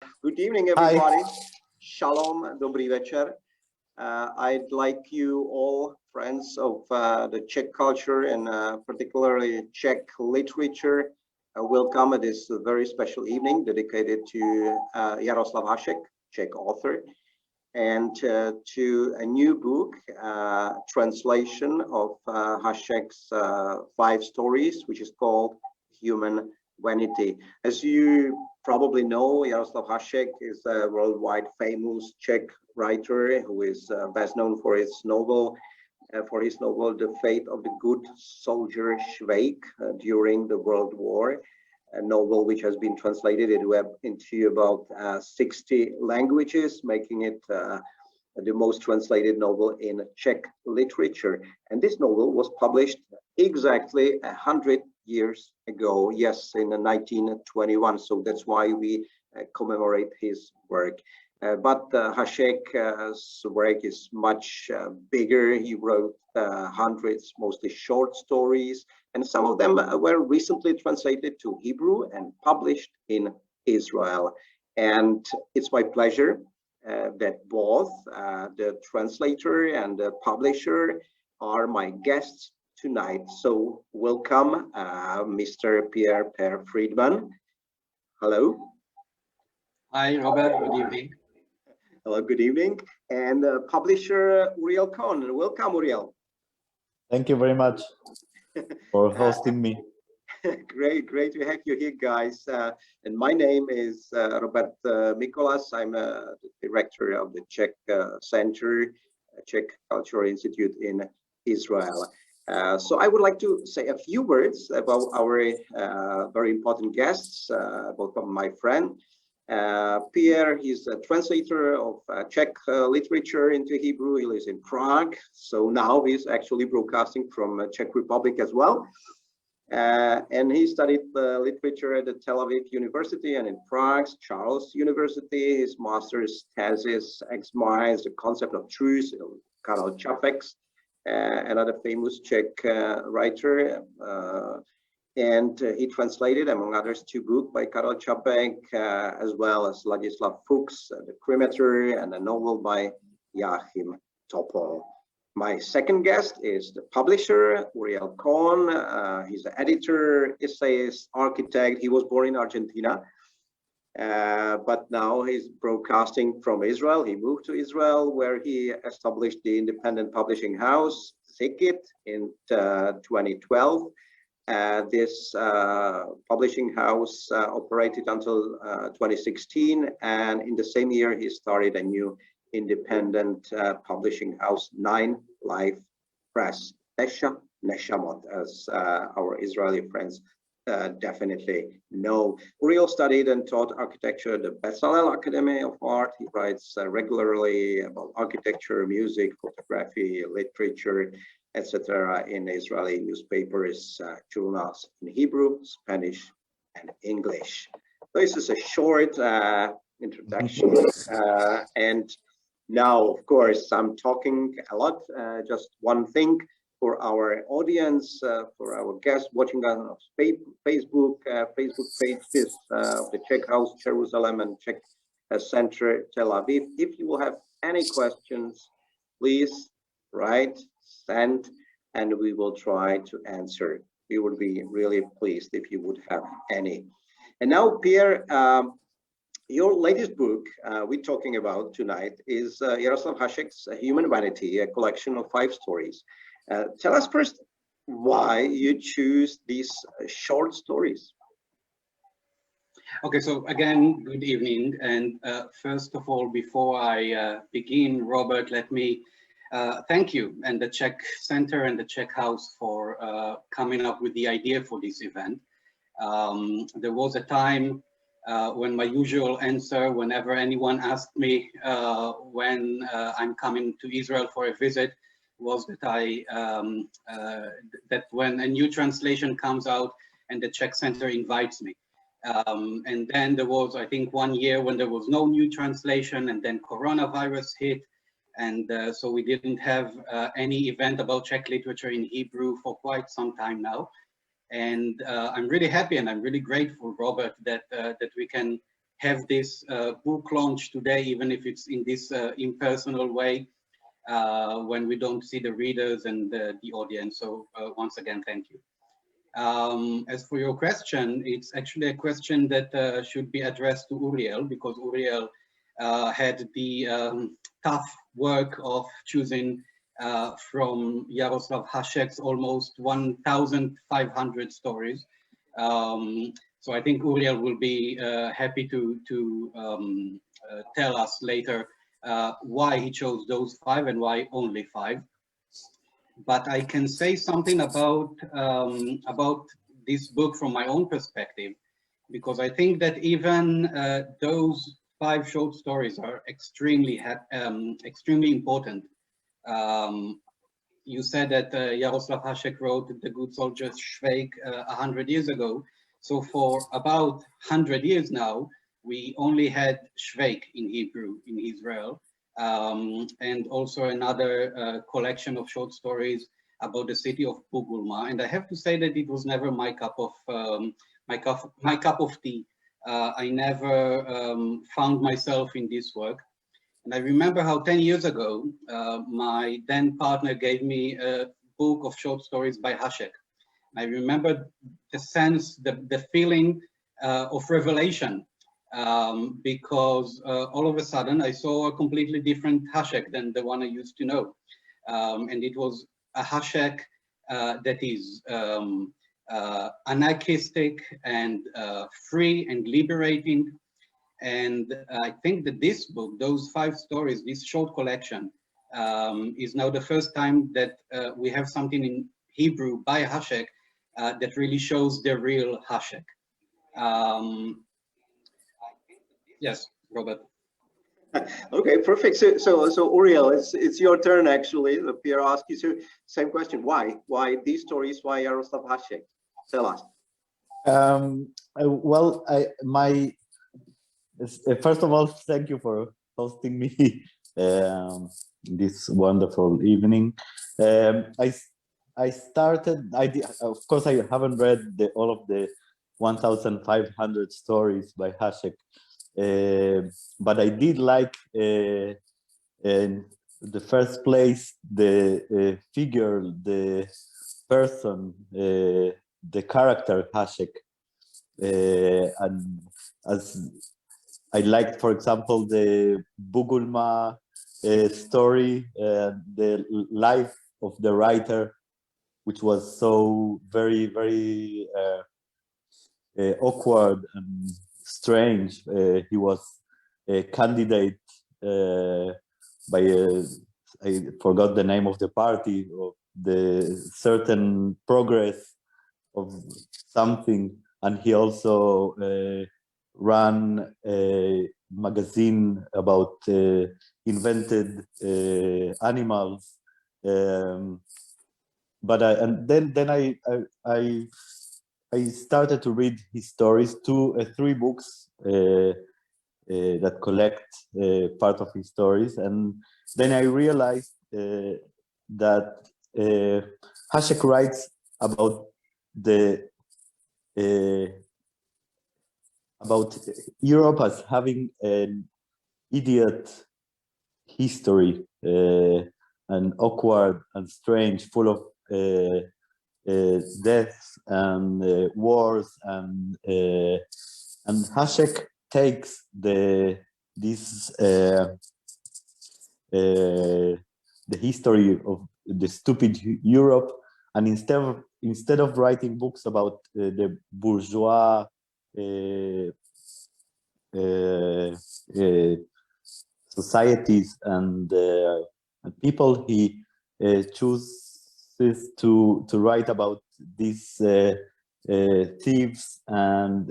Good evening, everybody. Hi. Shalom, dobrý večer. I'd like you all, friends of the Czech culture and particularly Czech literature, welcome at this very special evening dedicated to Jaroslav Hašek, Czech author, and to a new book, translation of Hašek's 5 stories, which is called Human Vanity. As you probably know, Jaroslav Hašek is a worldwide famous Czech writer who is best known for his novel, The Fate of the Good Soldier Švejk during the World War, a novel which has been translated into about 60 languages, making it the most translated novel in Czech literature. And this novel was published exactly 100 years ago, yes, in 1921. So that's why we commemorate his work. But Hašek's work is much bigger. He wrote hundreds, mostly short stories, and some of them were recently translated to Hebrew and published in Israel. And it's my pleasure that both the translator and the publisher are my guests tonight. So welcome, Mr. Pierre Friedman. Hello. Hi, Robert. Good evening. Hello, good evening. And publisher Ouriel Kohn. Welcome, Ouriel. Thank you very much for hosting me. Great to have you here, guys. And my name is Роберт Mikolas. I'm the director of the Czech Center, Czech Cultural Institute in Israel. So I would like to say a few words about our very important guests, both of my friend. Pierre, he's a translator of Czech literature into Hebrew. He lives in Prague. So now he's actually broadcasting from Czech Republic as well. And he studied literature at the Tel Aviv University and in Prague's Charles University. His master's thesis examines the concept of truth, Karel Čapek's, another famous Czech writer. And he translated, among others, 2 books by Karel Čapek, as well as Ladislav Fuchs, The Cremator, and a novel by Joachim Topol. My second guest is the publisher, Ouriel Kohn. He's an editor, essayist, architect. He was born in Argentina, but now he's broadcasting from Israel. He moved to Israel, where he established the independent publishing house, Ascet, in 2012. This publishing house operated until 2016, and in the same year he started a new independent publishing house, 9 Life Press, Neshmot, as our Israeli friends definitely know. Ouriel studied and taught architecture at the Bezalel Academy of Art. He writes regularly about architecture, music, photography, literature, etc. in Israeli newspapers, journals in Hebrew, Spanish, and English. So this is a short introduction. And now, of course, I'm talking a lot. Just one thing for our audience, for our guests watching on Facebook pages of the Czech House Jerusalem and Czech Center Tel Aviv. If you will have any questions, please write, send, and we will try to answer. We would be really pleased if you would have any. And now, Pierre, your latest book we're talking about tonight is Jaroslav Hašek's Human Vanity, a collection of 5 stories. Tell us first why you choose these short stories. Okay, so again, good evening. And first of all, before I begin, Robert, let me thank you and the Czech Center and the Czech House for coming up with the idea for this event. There was a time when my usual answer, whenever anyone asked me when I'm coming to Israel for a visit, was that that when a new translation comes out and the Czech Center invites me. And then there was, I think, 1 year when there was no new translation, and then coronavirus hit. And so we didn't have any event about Czech literature in Hebrew for quite some time now. And I'm really happy and I'm really grateful, Robert, that we can have this book launch today, even if it's in this impersonal way, when we don't see the readers and the audience. So once again, thank you. As for your question, it's actually a question that should be addressed to Uriel, because Uriel had the tough work of choosing from Yaroslav's Hashek's almost 1,500 stories. So I think Uriel will be happy to tell us later why he chose those 5 and why only 5. But I can say something about this book from my own perspective, because I think that even those 5 short stories are extremely important. You said that Yaroslav Hašek wrote The Good Soldier Švejk 100 years ago. So for about 100 years now, we only had Švejk in Hebrew in Israel. And also another collection of short stories about the city of Bugulma. And I have to say that it was never my cup of tea. I never found myself in this work. And I remember how 10 years ago, my then partner gave me a book of short stories by Hašek. I remember the sense, the feeling of revelation, because all of a sudden I saw a completely different Hašek than the one I used to know. And it was a Hašek that is anarchistic and free and liberating. And I think that this book, those 5 stories, this short collection, is now the first time that we have something in Hebrew by Hašek that really shows the real Hašek. Yes, Robert. Okay, perfect. So Uriel, it's your turn actually. Pierre asked you the same question. Why these stories? Why Yaroslav Hašek? Tell us. Well, first of all, thank you for hosting me this wonderful evening. I started. Of course, I haven't read all of the 1,500 stories by Hašek. But I did like, in the first place, the figure, the person, the character Hašek. And as I liked, for example, the Bugulma story, the life of the writer, which was so very, very awkward and strange. He was a candidate by I forgot the name of the party, of the certain progress of something, and he also ran a magazine about invented animals. But then I started to read his stories, 3 books that collect part of his stories, and then I realized that Hašek writes about about Europe as having an idiot history, and awkward and strange, full of deaths and wars, and Hašek takes the history of the stupid Europe, and instead of writing books about the bourgeois societies and people, he chooses to write about these thieves and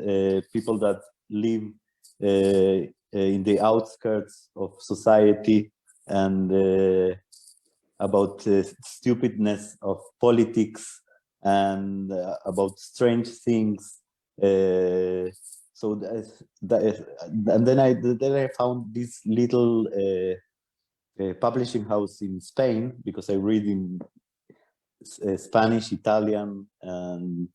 people that live in the outskirts of society, and about stupidness of politics, and about strange things. So and then I found this little publishing house in Spain, because I read in Spanish, Italian, and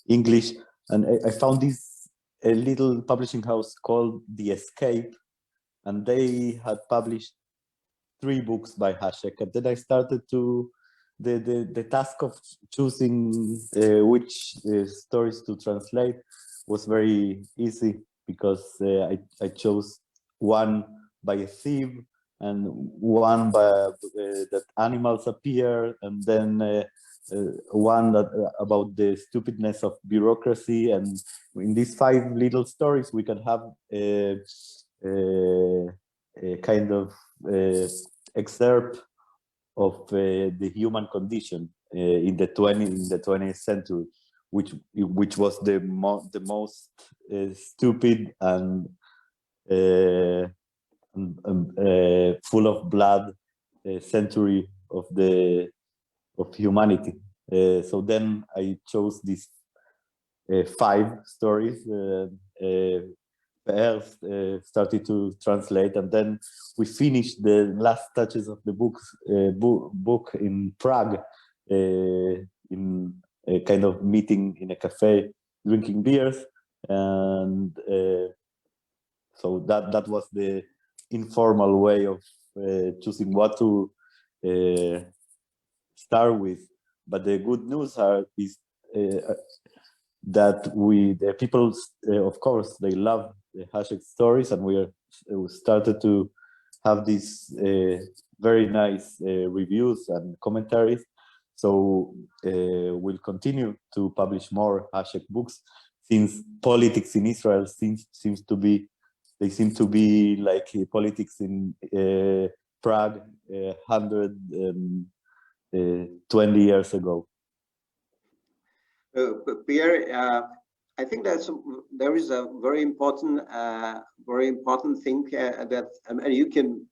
English, and I found this a little publishing house called The Escape, and they had published 3 books by Ashek. And then I started to the task of choosing which stories to translate was very easy, because I chose one by a thief, and one by that animals appear, and then one that about the stupidness of bureaucracy. And in these 5 little stories, we can have a kind of excerpt of the human condition in the 20th century, which was the most stupid and full of blood century of humanity. So then I chose these 5 stories. Started to translate, and then we finished the last touches of the book in Prague, in a kind of meeting in a cafe, drinking beers, and so that was the informal way of choosing what to start with. But the good news is that the people, of course, they love the Ashek stories, and we started to have these very nice reviews and commentaries. So we'll continue to publish more Ashek books, since politics in Israel seems to be like politics in Prague 120 years ago. Pierre, I think there is a very important thing that, and you can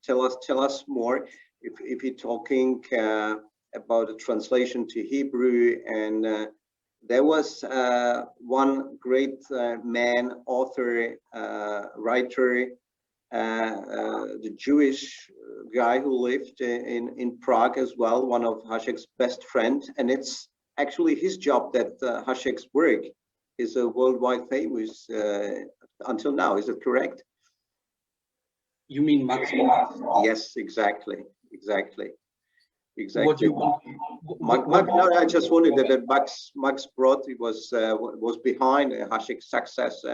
tell us more if you're talking about the translation to Hebrew. And there was one great man, author, writer, the Jewish guy who lived in Prague as well, one of Ashek's best friends, and it's actually his job that Ashek's work is worldwide famous until now. Is it correct? You mean Max? Yes, exactly. What you want? No, I just wanted that Max brought was behind Ashek's success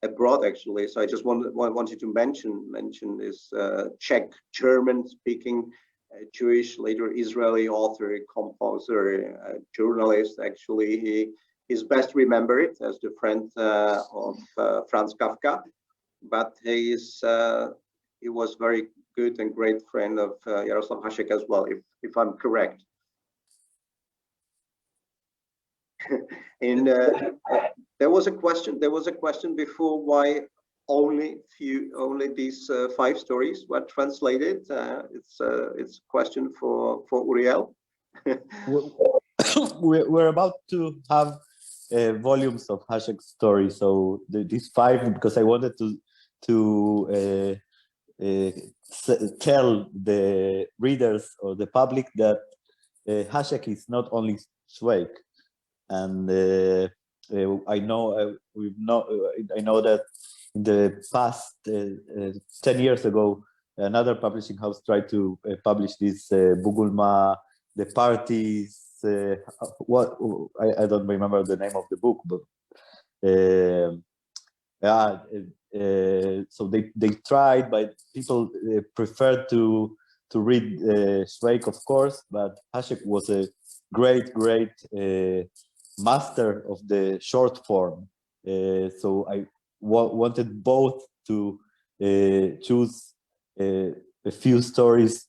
abroad, actually. So I just wanted to mention this Czech, German-speaking Jewish, later Israeli author, composer, journalist. Actually, he's best remembered as the friend of Franz Kafka, but he was very good and great friend of Yaroslav Hašek as well, if I'm correct. And there was a question before why only these 5 stories were translated. It's a question for Uriel. We're about to have volumes of Ashek stories, so these 5, because I wanted to tell the readers or the public that Ashek is not only Zweig, and I know that in the past 10 years ago, another publishing house tried to publish this Bugulma, the parties. What I don't remember the name of the book, but so they tried, but people preferred to read Zweig, of course. But Ashek was a great master of the short form, so I wanted both to choose a few stories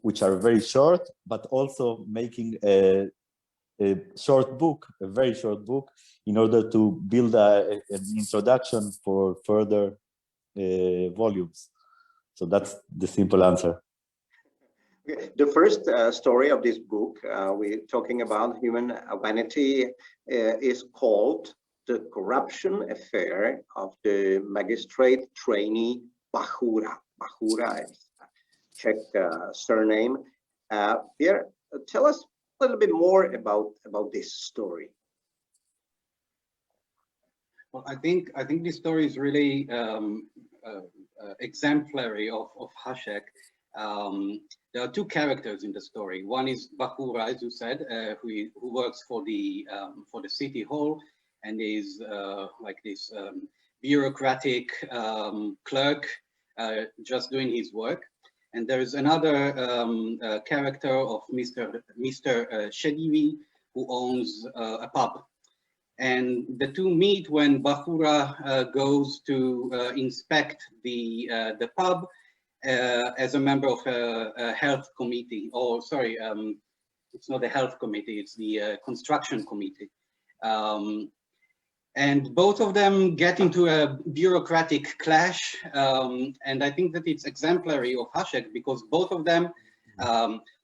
which are very short, but also making a short book, a very short book, in order to build an introduction for further volumes. So that's the simple answer. The first story of this book, we're talking about human vanity, is called The Corruption Affair of the Magistrate Trainee Bachura. Bachura is a Czech surname. Pierre, tell us a little bit more about this story. Well, I think this story is really exemplary of Hashek. There are two characters in the story. One is Bahura, as you said, who works for the city hall and is like this bureaucratic clerk, just doing his work. And there is another character of Mr. Shedivi, who owns a pub. And the two meet when Bahura goes to inspect the pub as a member of a health committee, or sorry, it's not the health committee, it's the construction committee. And both of them get into a bureaucratic clash. And I think that it's exemplary of Hashek because both of them,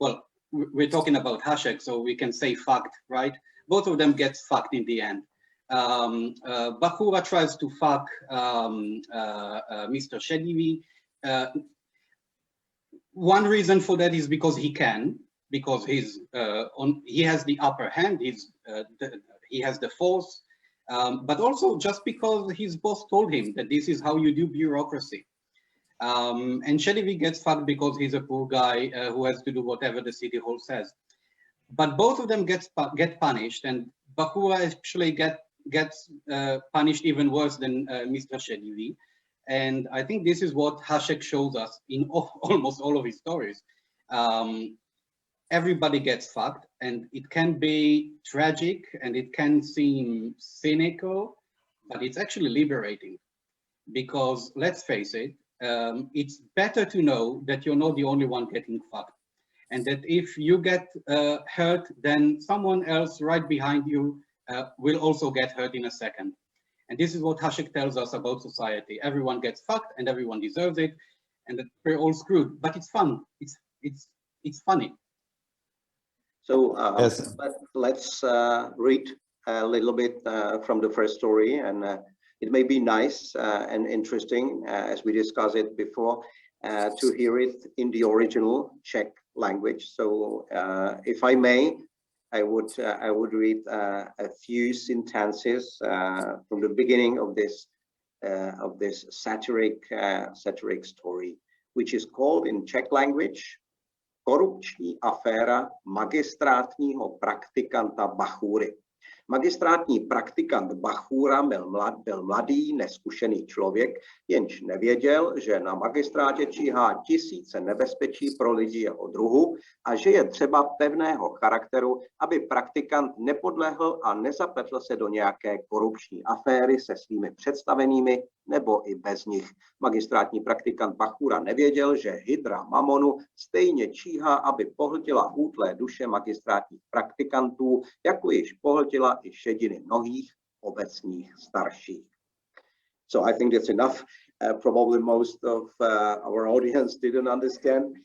well, we're talking about Hashek, so we can say fucked, right? Both of them get fucked in the end. Bahura tries to fuck Mr. Shedivi. One reason for that is because he can, because he has the upper hand, he has the force, but also just because his boss told him that this is how you do bureaucracy. And Shedivi gets fucked because he's a poor guy who has to do whatever the city hall says. But both of them get punished, and Bahura actually gets punished even worse than Mr. Shedivi. And I think this is what Hashek shows us in almost all of his stories. Everybody gets fucked, and it can be tragic and it can seem cynical, but it's actually liberating. Because let's face it, it's better to know that you're not the only one getting fucked. And that if you get hurt, then someone else right behind you will also get hurt in a second. And this is what Hashek tells us about society. Everyone gets fucked and everyone deserves it, and that we're all screwed. But it's fun. It's funny. So Yes. let's read a little bit from the first story, and it may be nice and interesting, as we discussed it before, to hear it in the original Czech language. So if I may, I would read a few sentences from the beginning of this satiric story, which is called in Czech language Korupční aféra magistrátního praktikanta Bachury. Magistrátní praktikant Bachura byl mladý, neskušený člověk, jenž nevěděl, že na magistrátě číhá tisíce nebezpečí pro lidi jeho druhu a že je třeba pevného charakteru, aby praktikant nepodlehl a nezapletl se do nějaké korupční aféry se svými představenými nebo i bez nich. Magistrátní praktikant Bachura nevěděl, že hydra mamonu stejně číhá, aby pohltila útlé duše magistrátních praktikantů, jako již pohltila i šediny mnohých obecních starších. So I think that's enough. Probably most of our audience didn't understand.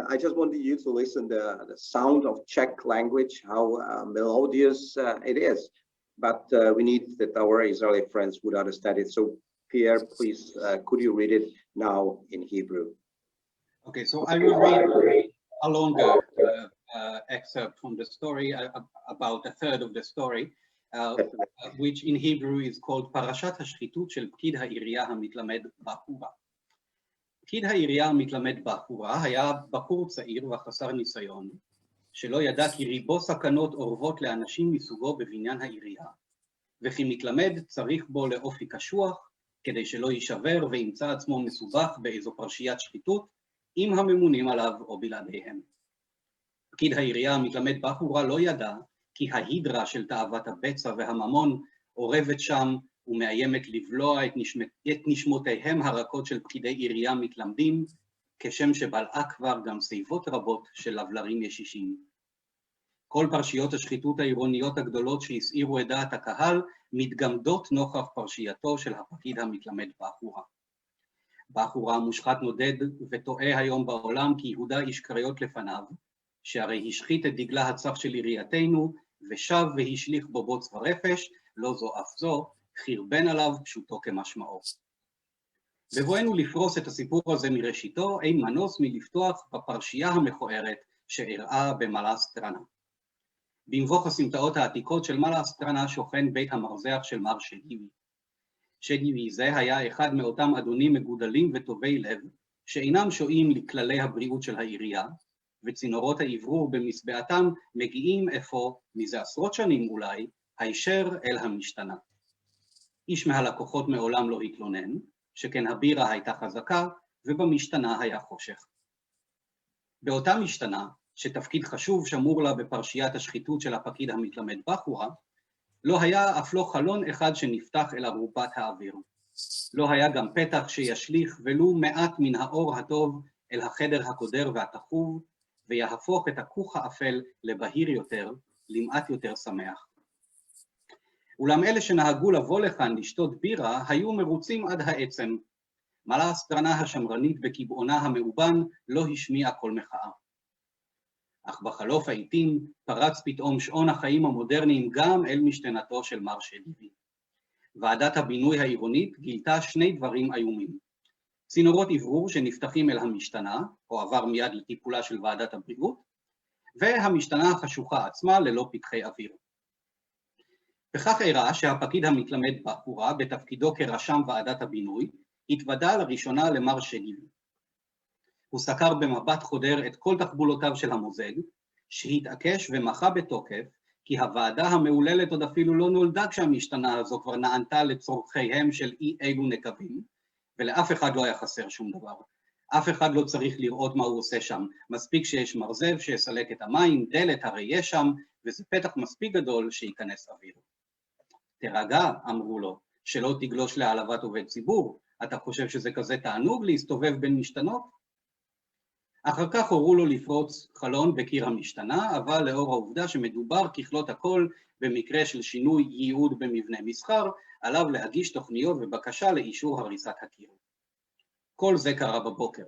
I just wanted you to listen to the sound of Czech language, how melodious it is. But we need that our Israeli friends would understand it. So Pierre, please, could you read it now in Hebrew? Okay, so I will read a longer excerpt from the story, about a third of the story, which in Hebrew is called פרשת השחיתות של פקיד העירייה המתלמד בחורה. פקיד העירייה המתלמד בחורה היה בחור צעיר וחסר ניסיון, שלא ידע כי ריבו סכנות אורבות לאנשים מסוגו בבניין העירייה, וכי מתלמד צריך בו לאופי קשוח, כדי שלא יישבר וימצא עצמו מסובך באיזו פרשיית שחיתות, עם הממונים עליו או בלעדיהם. פקיד העירייה המתלמד בחורה לא ידע כי ההידרה של תאוות הבצע והממון אורבת שם ומאיימת לבלוע את נשמותיהם הרכות של פקידי עירייה מתלמדים, כשם שבלעה כבר גם סביבות רבות של לבלרים ישישים. כל פרשיות השחיתות העירוניות הגדולות שהסעירו את דעת הקהל מתגמדות נוכח פרשייתו של הפקיד המתלמד בחורה. בחורה מושחת נודד וטועה היום בעולם כי יהודה איש קריות לפניו, שהרי השחית את דגלה הצח של עירייתנו ושב והשליך בו בוץ ורפש, לא זו אף זו, חרבן עליו פשוטו כמשמעו. בבואנו לפרוס את הסיפור הזה מראשיתו, אין מנוס מלפתוח בפרשייה המכוערת שאירעה במלאסטרנה. במבוך הסמטאות העתיקות של מלאסטרנה שוכן בית המרזח של מר שדיבי. שדיוי זה היה אחד מאותם אדונים מגודלים וטובי לב, שאינם שועים לכללי הבריאות של העירייה, וצינורות האוורור במסבעתם מגיעים אפוא, מזה עשרות שנים אולי, הישר אל המשתנה. איש מהלקוחות מעולם לא התלונן, שכן הבירה הייתה חזקה, ובמשתנה היה חושך. באותה משתנה, שתפקיד חשוב שמור לה בפרשיית השחיתות של הפקיד המתלמד בחורה, לא היה אף לא חלון אחד שנפתח אל ארובת האוויר. לא היה גם פתח שישליך ולו מעט מן האור הטוב אל החדר הקודר והתחוב, ויהפוך את הכוך האפל לבהיר יותר, למעט יותר שמח. אולם אלה שנהגו לבוא לכאן לשתות בירה, היו מרוצים עד העצם. מלאה הסטרנה השמרנית בקבעונה המאובן לא השמיעה כל מחאה. אך בחלוף העיתים פרץ פתאום שעון החיים המודרניים גם אל משתנתו של מר שדיוי. ועדת הבינוי העירונית גילתה שני דברים איומים. צינורות אוורור שנפתחים אל המשתנה, או עבר מיד לטיפולה של ועדת הבריאות, והמשתנה החשוכה עצמה ללא פתחי אוויר. וכך אירע שהפקיד המתלמד בחורה, בתפקידו כרשם ועדת הבינוי, התוודע לראשונה למר שדיוי. הוא סקר במבט חודר את כל תחבולותיו של המוזג, שהתעקש ומחה בתוקף, כי הוועדה המעוללת עוד אפילו לא נולדה כשהמשתנה הזו כבר נענתה לצורכיהם של אי אלו נקבים, ולאף אחד לא היה חסר שום דבר. אף אחד לא צריך לראות מה הוא עושה שם. מספיק שיש מרזב שיסלק את המים, דלת הרי יש שם, וזה פתח מספיק גדול שייכנס אוויר. תרגע, אמרו לו, שלא תגלוש להעלבת עובד ציבור. אתה חושב שזה כזה תענוג להסתובב בין משתנות? אחר כך הורו לו לפרוץ חלון בקיר המשתנה, אבל לאור העובדה שמדובר ככלות הכל במקרה של שינוי ייעוד במבנה מסחר, עליו להגיש תוכניות ובקשה לאישור הריסת הקיר. כל זה קרה בבוקר.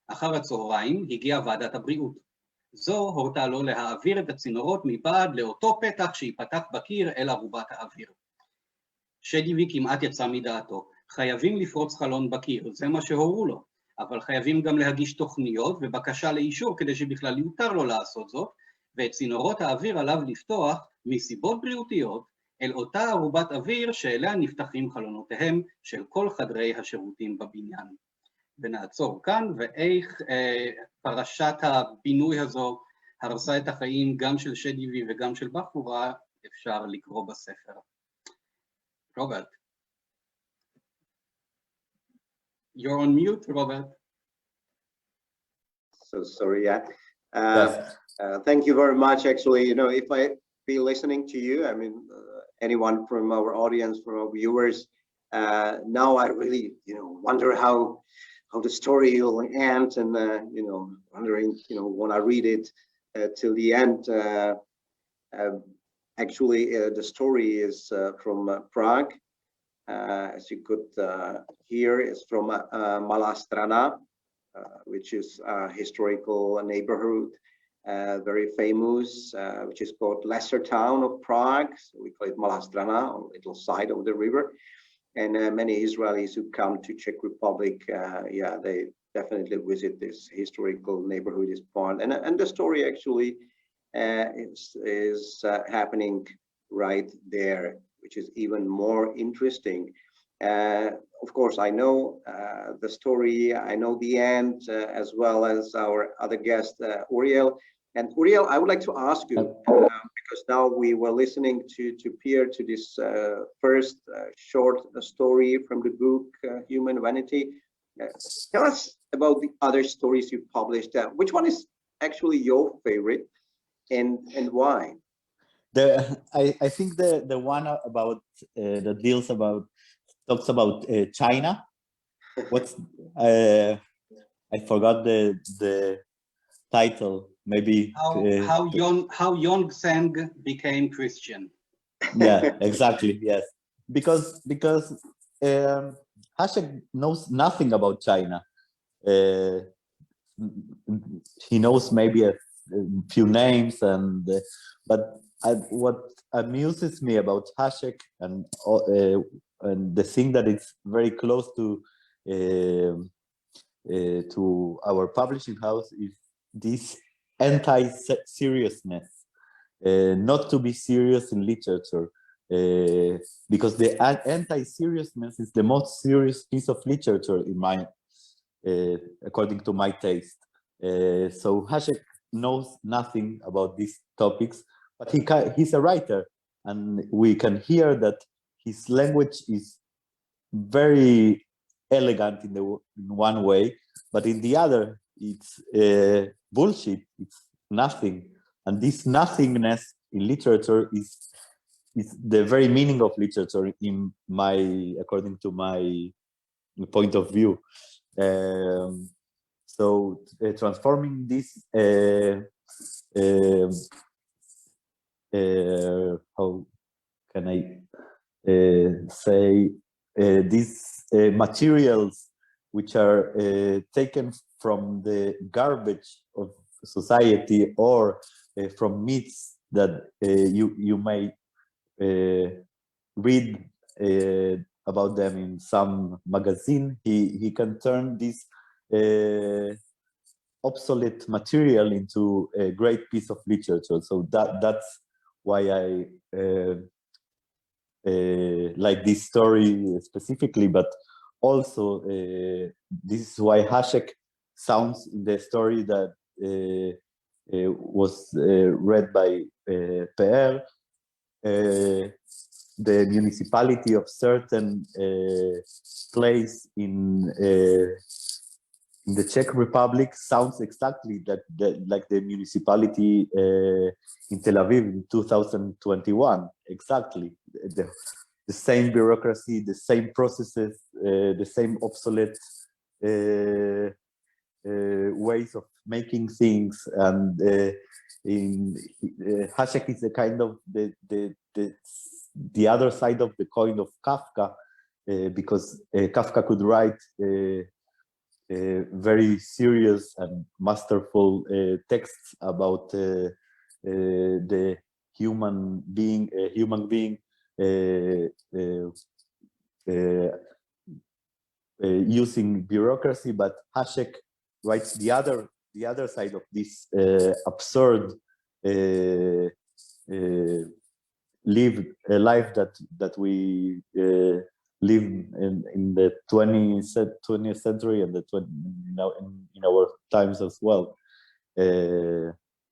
אחר הצהריים הגיעה ועדת הבריאות. זו הורתה לו להעביר את הצינורות מבעד לאותו פתח שיפתח בקיר אל ארובת האוויר. שדיוי כמעט יצא מדעתו. חייבים לפרוץ חלון בקיר, זה מה שהורו לו, אבל חייבים גם להגיש תוכניות ובקשה לאישור כדי שבכלל יותר לו לעשות זאת, ואת צינורות האוויר עליו לפתוח מסיבות בריאותיות אל אותה ארובת אוויר שאליה נפתחים חלונותיהם של כל חדרי השירותים בבניין. ונעצור כאן, ואיך פרשת הבינוי הזו הרסה את החיים גם של שדיוי וגם של בחורה, אפשר לקרוא בספר. רוברט. You're on mute, Robert. So sorry, yeah. Yes. Thank you very much. Actually, you know, if I be listening to you, I mean, anyone from our audience, from our viewers, now I really, you know, wonder how the story will end, and you know, wondering, you know, when I read it till the end. Actually, the story is from Prague. As you could hear, is from Malá Strana, which is a historical neighborhood, very famous, which is called Lesser Town of Prague. So we call it Malá Strana, on the little side of the river. And many Israelis who come to Czech Republic, yeah, they definitely visit this historical neighborhood, this part. And the story actually is happening right there, which is even more interesting. Of course, I know the story, I know the end, as well as our other guest, Ouriel. And Ouriel, I would like to ask you, because now we were listening to Pierre, to this first short story from the book, Human Vanity. Tell us about the other stories you published. Which one is actually your favorite, and why? I think the one about that talks about China. What's I forgot the title. Maybe how Yong-Sang became Christian. Yeah, exactly. Yes, because Ashek knows nothing about China. He knows maybe a few names, but what amuses me about Ashek and the thing that it's very close to our publishing house is this anti-seriousness, not to be serious in literature. because the anti-seriousness is the most serious piece of literature in my, according to my taste. So Ashek knows nothing about these topics, but he's a writer, and we can hear that his language is very elegant in one way, but in the other, it's bullshit. It's nothing, and this nothingness in literature is the very meaning of literature in according to my point of view. So transforming this, how can I say, these materials which are taken from the garbage of society, or from myths that you may read about them in some magazine, he can turn this obsolete material into a great piece of literature. So that's why I like this story specifically, but also this is why Ashek sounds in the story that was read by PR. The municipality of certain place in the Czech Republic sounds exactly like the municipality in Tel Aviv in 2021. Exactly, the same bureaucracy, the same processes, the same obsolete ways of making things, and Ashek is a kind of the other side of the coin of Kafka, because Kafka could write very serious and masterful texts about the human being using bureaucracy, but Ashek writes the other side of this absurd live a life that we live in the 20th century and in our times as well.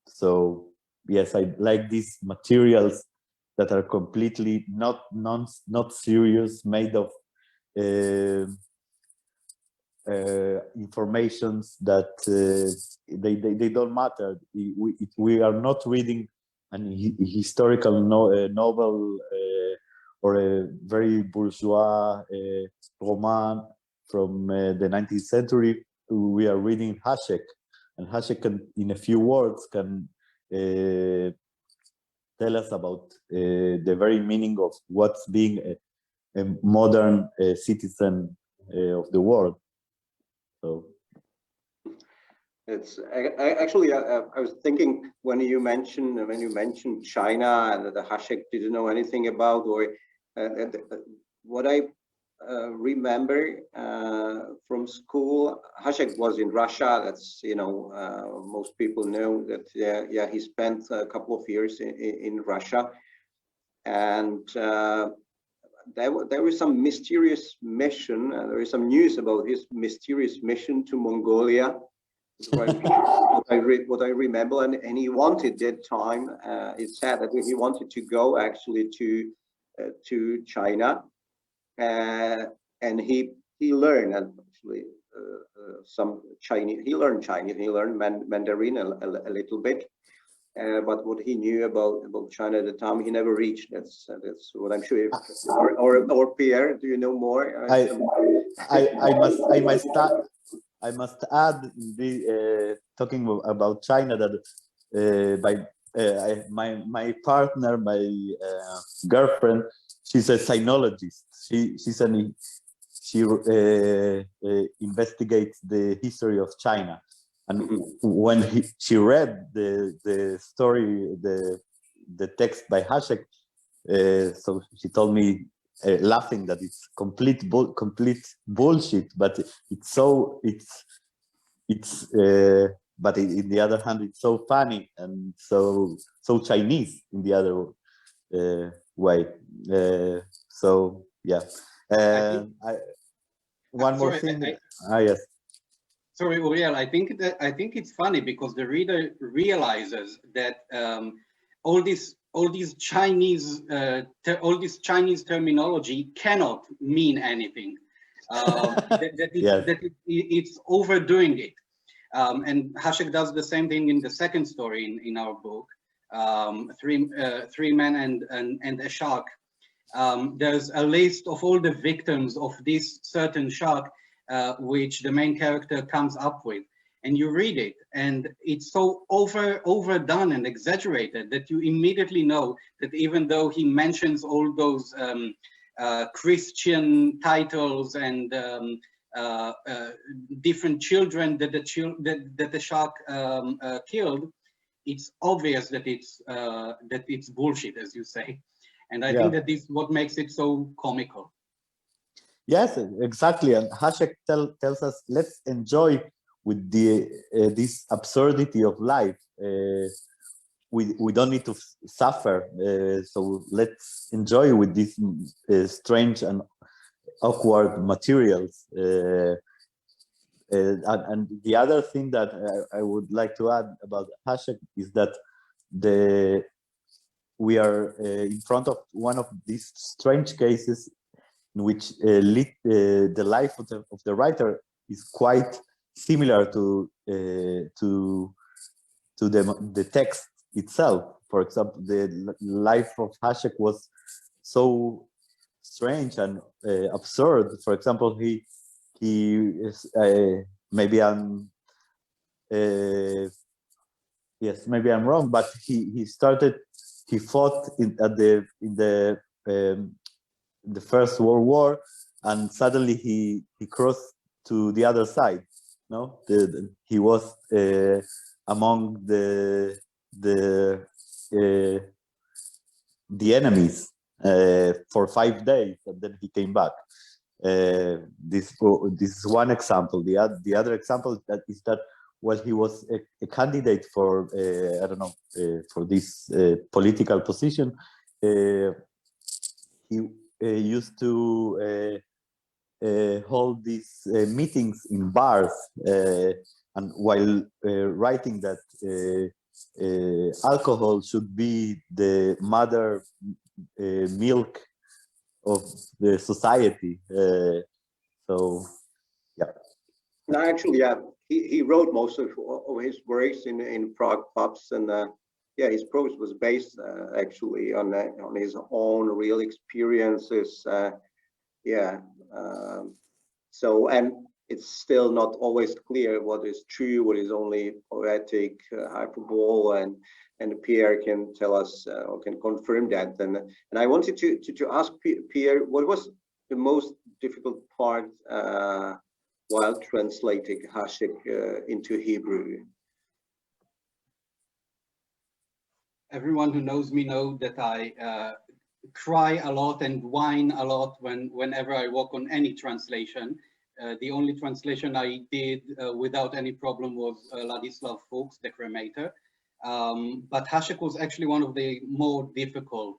So yes, I like these materials that are completely not serious, made of informations that they don't matter. We are not reading an historical novel or a very bourgeois roman from the 19th century. We are reading Ashek, and Ashek can, in a few words, can tell us about the very meaning of what's being a modern citizen of the world. So it's actually I was thinking when you mentioned China and the Ashek didn't know anything about, or what I remember from school, Ashek was in Russia. That's, most people know that. Yeah, he spent a couple of years in Russia, and there was some mysterious mission. There is some news about his mysterious mission to Mongolia. What I remember, and he wanted that time. It's sad that he wanted to go actually to China, and he learned actually some Chinese. He learned Chinese. He learned Mandarin a little bit. But what he knew about China at the time, he never reached. That's what I'm sure. Or Pierre, do you know more? I must add, talking about China, that my partner, my girlfriend, she's a sinologist. She investigates the history of China. And when she read the story, the text by Ashek, so she told me, laughing, that it's complete bullshit, but but in the other hand, it's so funny and so Chinese in the other way. So yeah, one more thing. Yes. Sorry, Uriel. I think it's funny because the reader realizes that all this Chinese terminology cannot mean anything. It's overdoing it. And Ashek does the same thing in the second story in our book, Three Men and a Shark. There's a list of all the victims of this certain shark, which the main character comes up with, and you read it, and it's so overdone and exaggerated that you immediately know that even though he mentions all those Christian titles and different children that the shark killed, it's obvious that it's bullshit, as you say. And I think that this is what makes it so comical. Yes, exactly. And Ashek tells us, let's enjoy with this absurdity of life. We don't need to suffer. So let's enjoy with these strange and awkward materials. And the other thing that I would like to add about Ashek is that we are in front of one of these strange cases in which the life of the writer is quite similar to the text itself. For example, the life of Ashek was so strange and absurd. For example, he is maybe I'm yes, maybe I'm wrong, but he fought in the First World War, and suddenly he crossed to the other side. No, he was among the enemies for 5 days, and then he came back. This is one example. The other example is that while he was a candidate for I don't know for this political position, he used to hold these meetings in bars, and while writing that alcohol should be the mother milk of the society. So yeah. No, actually, he wrote most of his works in Prague pubs, and yeah, his prose was based actually on his own real experiences. So, and it's still not always clear what is true, what is only poetic hyperbole, and Pierre can tell us or can confirm that. And I wanted to ask Pierre, what was the most difficult part while translating Ashek into Hebrew? Everyone who knows me knows that I cry a lot and whine a lot whenever I work on any translation. The only translation I did without any problem was Ladislav Fuchs, the cremator. But Ashek was actually one of the more difficult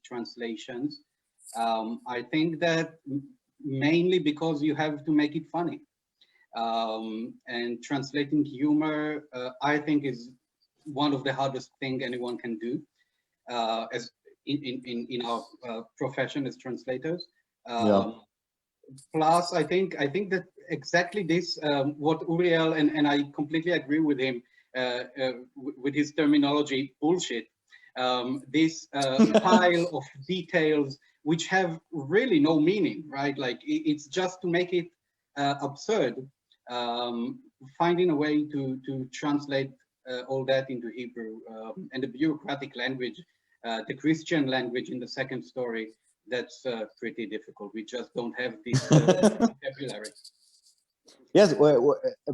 translations. I think that mainly because you have to make it funny. And translating humor, I think, is one of the hardest thing anyone can do, as in our profession as translators. Plus, I think that exactly this, what Uriel, and I completely agree with him, with his terminology, bullshit. This pile of details which have really no meaning, right? Like it's just to make it absurd. Finding a way to translate all that into Hebrew, and the bureaucratic language, the Christian language in the second story, that's pretty difficult. We just don't have this vocabulary. Yes,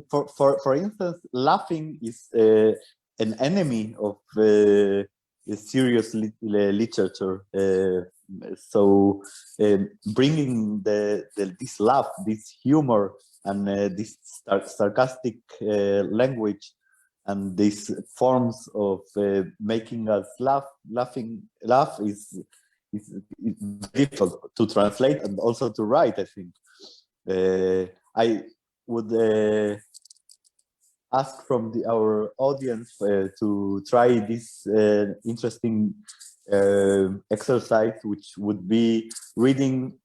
for instance, laughing is an enemy of serious literature. So bringing this laugh, this humor, and this sarcastic language, and these forms of making us laugh is it's difficult to translate and also to write, I think. I would ask from our audience to try this interesting exercise, which would be reading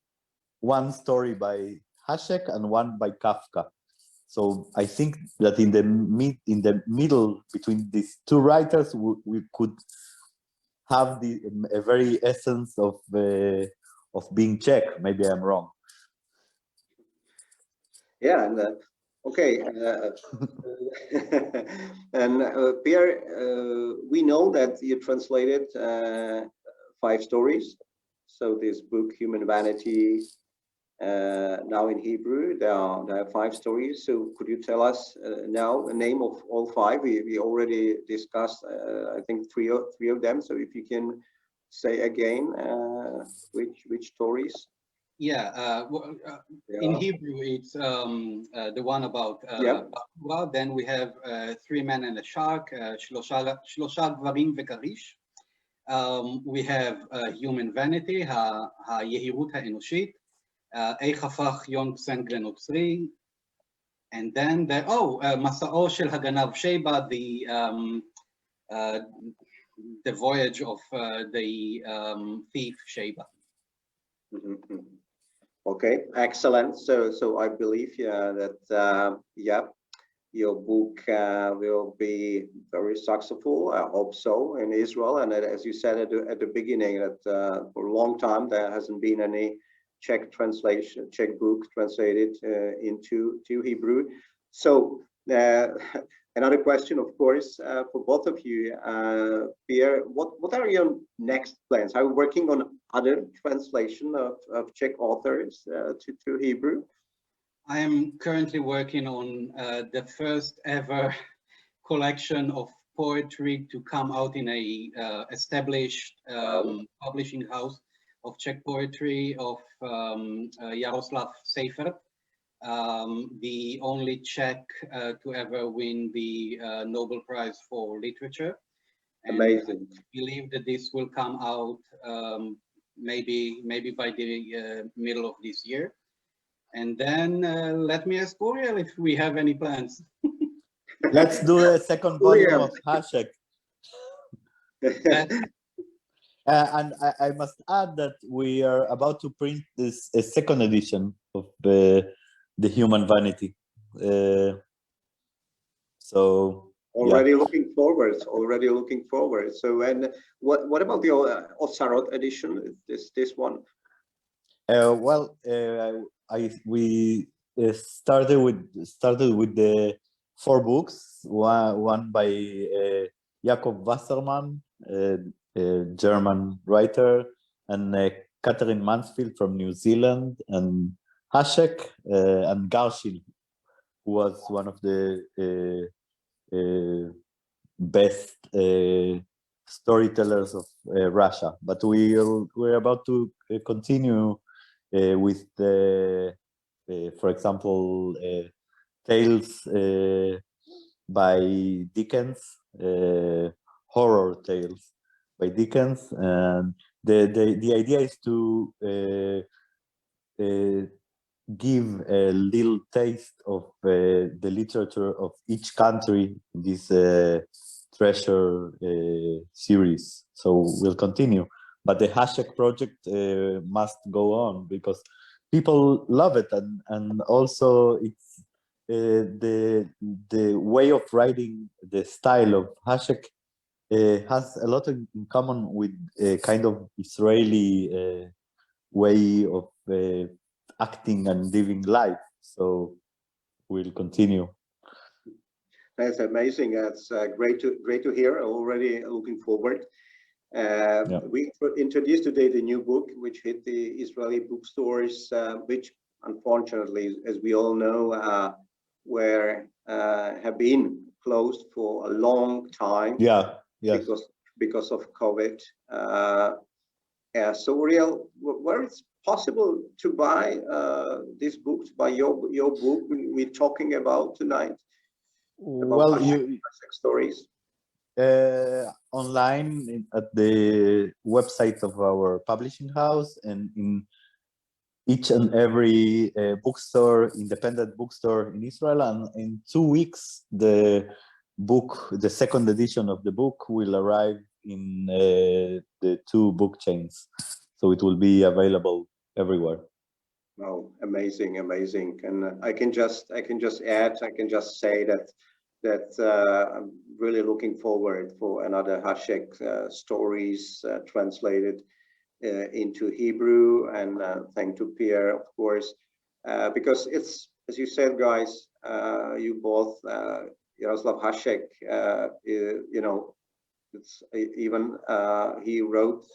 one story by Ashek and one by Kafka. So I think that in the middle between these two writers, we could have a very essence of being Czech. Maybe I'm wrong. Yeah, and okay, and Pierre, we know that you translated 5 stories. So this book, Human Vanity, now in Hebrew, there are 5 stories. So could you tell us now the name of all 5? We already discussed, I think, three of them. So if you can say again which stories. Yeah, in Hebrew, it's the one about then we have 3 Men and a Shark, שלושה גברים וכריש. We have Human Vanity, היהירות האנושית, איך הפך יונגסנג לנוצרי, and then מסעו של הגנב שייבה, the voyage of the thief Sheba. Okay, excellent. So I believe that your book will be very successful. I hope so in Israel. And as you said at the beginning, that for a long time there hasn't been any Czech book translated into Hebrew. So another question, of course, for both of you, Pierre, what are your next plans? Are you working on other translation of Czech authors to Hebrew? I am currently working on the first ever collection of poetry to come out in a established publishing house of Czech poetry of Yiruslev Sefer, the only Czech to ever win the Nobel Prize for Literature. And amazing. I believe that this will come out maybe by the middle of this year. And then let me ask Uriel if we have any plans. Let's do a second volume of Ashek. And I must add that we are about to print a second edition of the Human Vanity. So already looking forward. So, and what about the Osarot edition? This one? We started with the 4 books. One by Jakob Wasserman, a German writer, and Catherine Mansfield from New Zealand, and Ashek and Garshil, who was one of the best storytellers of Russia. But we're about to continue with the, for example, tales by Dickens, horror tales by Dickens, and the idea is to give a little taste of the literature of each country in this treasure series. So we'll continue. But the Ashek project must go on because people love it, and also it's the way of writing, the style of Ashek has a lot in common with a kind of Israeli way of acting and living life. So we'll continue. That's amazing. That's great to hear. Already looking forward. We introduced today the new book, which hit the Israeli bookstores, which unfortunately, as we all know, have been closed for a long time. Because of COVID. So Uriel, where it's possible to buy these books, by your book we're talking about tonight? Well, stories. online at the website of our publishing house and in each and every bookstore, independent bookstore in Israel. And in 2 weeks, the second edition of the book will arrive in the 2 book chains. So it will be available everywhere. Oh, amazing, amazing. And I can just say that I'm really looking forward for another Ashek stories translated into Hebrew, and thank to Pierre, of course, because it's, as you said, guys, you both, Yaroslav Hašek, you know, it's even he wrote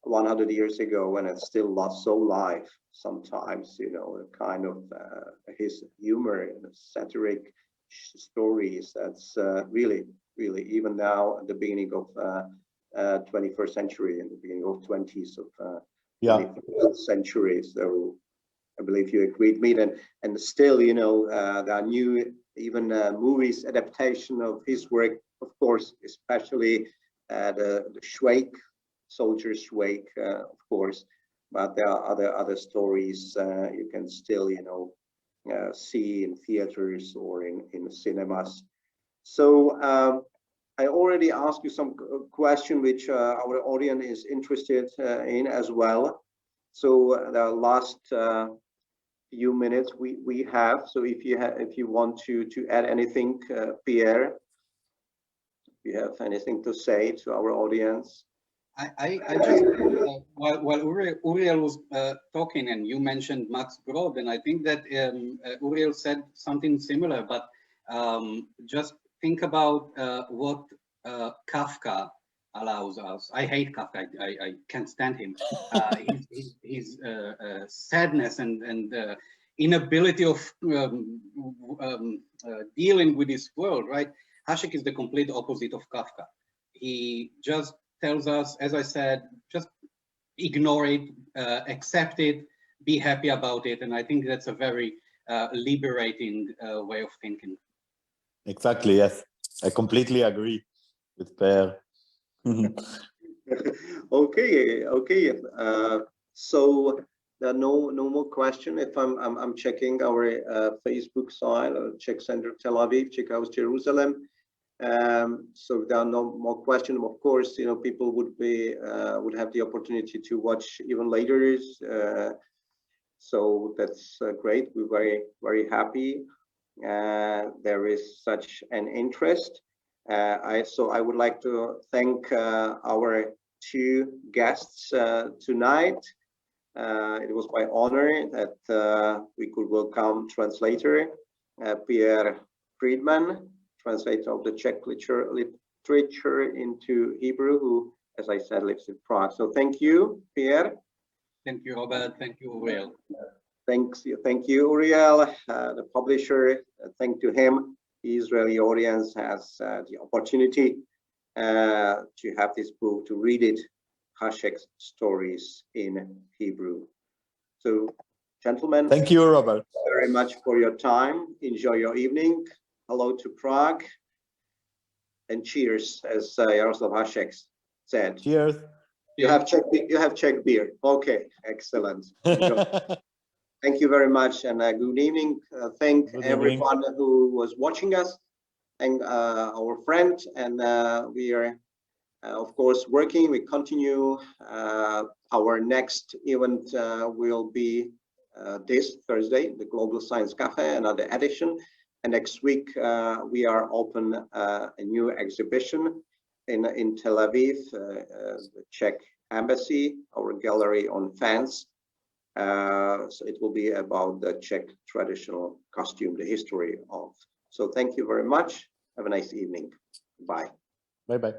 100 years ago, and it's still so live sometimes, you know, a kind of his humor and satiric stories that's really even now at the beginning of 21st century and the beginning of 20th of 21st century. So I believe you agree with me. And still, you know, there are new even movies adaptation of his work, of course, especially the Schweik, Soldier's Wake, of course, but there are other stories you can still, you know, see in theaters or in cinemas. So I already asked you some question which our audience is interested in as well. So the last few minutes we have. So if you want to add anything, Pierre, if you have anything to say to our audience. I just while Uriel was talking and you mentioned Max Brod, and I think that Uriel said something similar, but just think about what Kafka allows us. I hate Kafka. I can't stand him. His sadness and inability of dealing with this world, right? Ashek is the complete opposite of Kafka. He just tells us, as I said, just ignore it, accept it, be happy about it. And I think that's a very liberating way of thinking. Exactly, yes. I completely agree with Per. Okay. So there are no more question. If I'm checking our Facebook site, Czech Center Tel Aviv, Czech House Jerusalem. So there are no more questions. Of course, you know, people would have the opportunity to watch even later. So that's great. We're very happy. There is such an interest. So I would like to thank our 2 guests tonight. It was my honor that we could welcome translator Pierre Friedman, translator of the Czech literature into Hebrew, who, as I said, lives in Prague. So thank you, Pierre. Thank you, Robert. Thank you, Uriel. Thank you, Uriel, the publisher. Thank to him. The Israeli audience has the opportunity to have this book, to read it, Hashek's stories in Hebrew. So, gentlemen, thank you, Robert, very much for your time. Enjoy your evening. Hello to Prague, and cheers, as Yaroslav Hašek said. Cheers. You have Czech beer. Okay, excellent. Thank you very much, and good evening. Thank everyone who was watching us, and our friend. And we are, of course, working. We continue. Our next event will be this Thursday, the Global Science Cafe, another edition. And next week we are open a new exhibition in Tel Aviv, the Czech Embassy, our gallery on fans. So it will be about the Czech traditional costume, the history of. So thank you very much. Have a nice evening. Bye. Bye-bye.